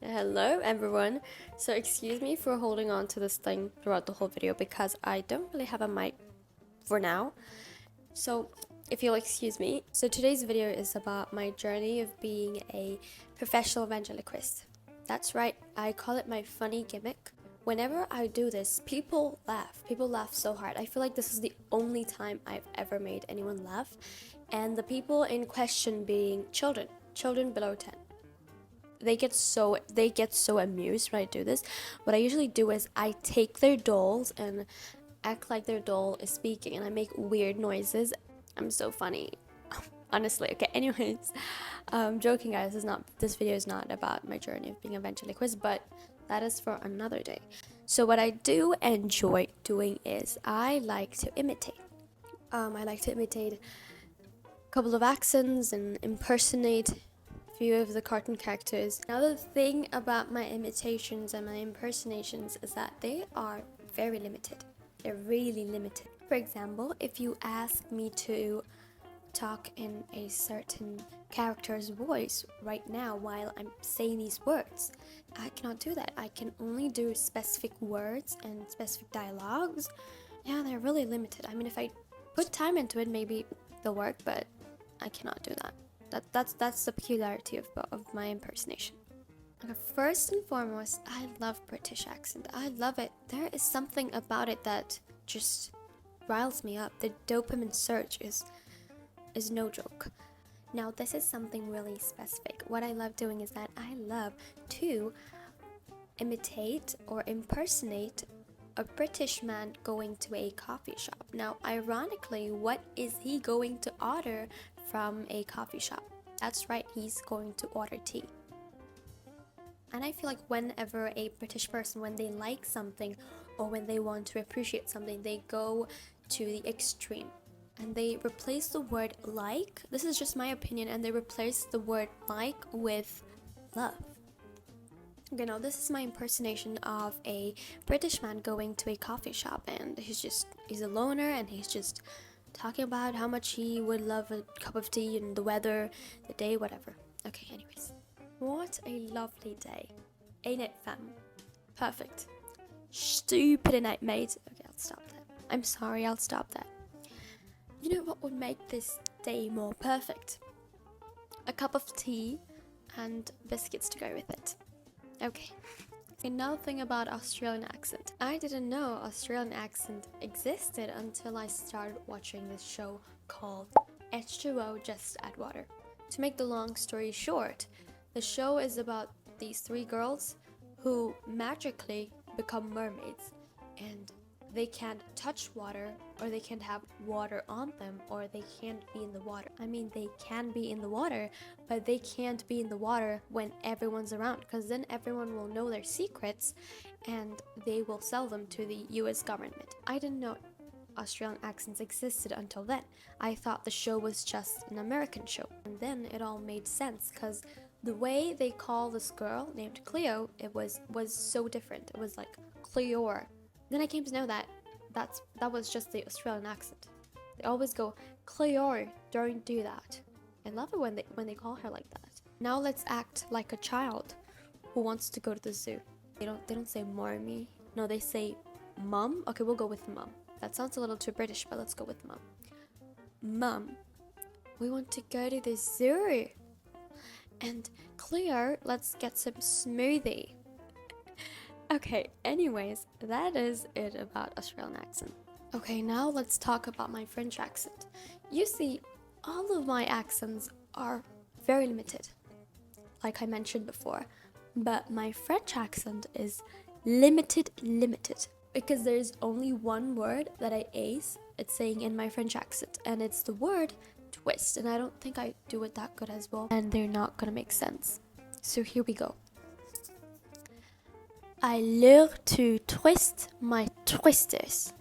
Hello everyone. So excuse me for holding on to this thing throughout the whole video because I don't really have a mic for now. So if you'll excuse me. So today's video is about my journey of being a professional ventriloquist. That's right, I call it my funny gimmick. Whenever I do this, people laugh. People laugh so hard. I feel like this is the only time I've ever made anyone laugh. And the people in question being children below 10. They get so amused when I do this. What I usually do is I take their dolls and act like their doll is speaking, and I make weird noises. I'm so funny. Honestly. Okay, anyways, joking guys, this video is not about my journey of being a ventriloquist, but that is for another day. So what I do enjoy doing is I like to imitate. I like to imitate a couple of accents and impersonate few of the cartoon characters. Another thing about my imitations and my impersonations is that they are very limited. They're really limited. For example, if you ask me to talk in a certain character's voice right now while I'm saying these words, I cannot do that. I can only do specific words and specific dialogues. Yeah, they're really limited. I mean, if I put time into it, maybe they'll work, but I cannot do that. That's the peculiarity of my impersonation. Okay, first and foremost, I love British accent. I love it. There is something about it that just riles me up. The dopamine surge is no joke. Now, this is something really specific. What I love doing is that I love to imitate or impersonate a British man going to a coffee shop. Now, ironically, what is he going to order from a coffee shop? That's right, he's going to order tea. And I feel like whenever a British person, when they like something or when they want to appreciate something, they go to the extreme and they replace the word like, this is just my opinion, and they replace the word like with love. Okay, now this is my impersonation of a British man going to a coffee shop, and he's a loner, and he's just talking about how much he would love a cup of tea and the weather, the day, whatever. Okay, anyways. What a lovely day. Ain't it, fam? Perfect. Stupid night, mate. Okay, I'll stop that. I'm sorry, I'll stop that. You know what would make this day more perfect? A cup of tea and biscuits to go with it. Okay. Another thing about Australian accent. I didn't know Australian accent existed until I started watching this show called H2O Just Add Water. To make the long story short, the show is about these three girls who magically become mermaids, and they can't touch water, or they can't have water on them, or they can't be in the water. I mean, they can be in the water, but they can't be in the water when everyone's around, because then everyone will know their secrets and they will sell them to the US government. I didn't know Australian accents existed until then. I thought the show was just an American show. And then it all made sense, because the way they call this girl named Cleo, it was so different. It was like Cleor. Then I came to know that was just the Australian accent. They always go, Cleor, don't do that. I love it when they call her like that. Now let's act like a child who wants to go to the zoo. They don't say mommy. No, they say mum. Okay, we'll go with mum. That sounds a little too British, but let's go with mum. Mum, we want to go to the zoo. And Cleo, let's get some smoothie. Okay, anyways, that is it about Australian accent. Okay, now let's talk about my French accent. You see, all of my accents are very limited, like I mentioned before, but my French accent is limited, because there's only one word that I ace at saying in my French accent, and it's the word twist, and I don't think I do it that good as well, and they're not gonna make sense. So here we go. I love to twist my twisters.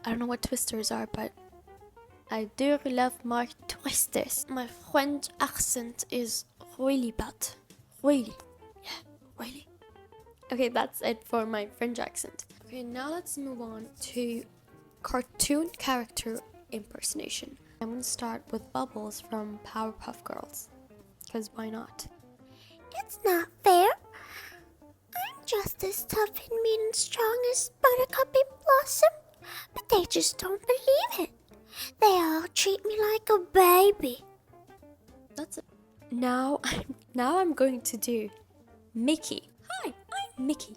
I don't know what twisters are, but I do love my twisters. My French accent is really bad. Really. Yeah, really. Okay, that's it for my French accent. Okay, now let's move on to cartoon character impersonation. I'm gonna start with Bubbles from Powerpuff Girls, because why not? It's not fair. just as tough and mean and strong as Buttercup and Blossom, but they just don't believe it. They all treat me like a baby. That's it. Now I'm going to do Mickey. Hi, I'm Mickey.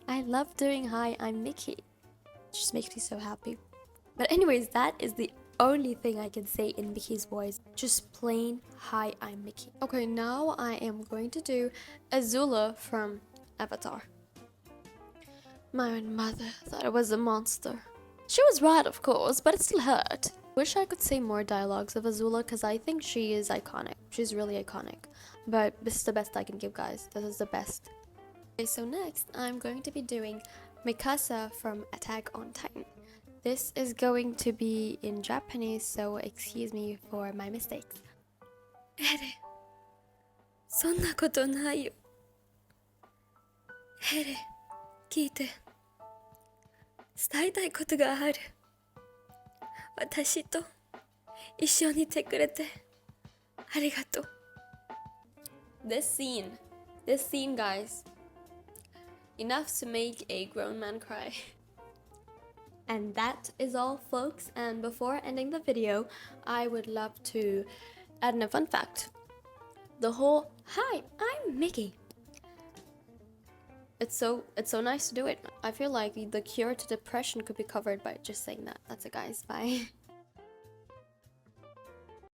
I love doing hi, I'm Mickey. It just makes me so happy. But anyways, that is the only thing I can say in Mickey's voice. Just plain hi, I'm Mickey. Okay, now I am going to do Azula from Avatar. My own mother thought I was a monster. She was right, of course, but it still hurt. Wish I could say more dialogues of Azula because I think she is iconic. She's really iconic. But this is the best I can give, guys. This is the best. Okay, so next I'm going to be doing Mikasa from Attack on Titan. This is going to be in Japanese, so excuse me for my mistakes. エレ、そんなことないよ。エレ、聞いて。伝えたいことがある。私と一緒にいてくれてありがとう。This scene, guys, enough to make a grown man cry. And that is all, folks, and before ending the video, I would love to add in a fun fact. The whole, hi, I'm Mickey. It's so nice to do it. I feel like the cure to depression could be covered by just saying that. That's it, guys. Bye.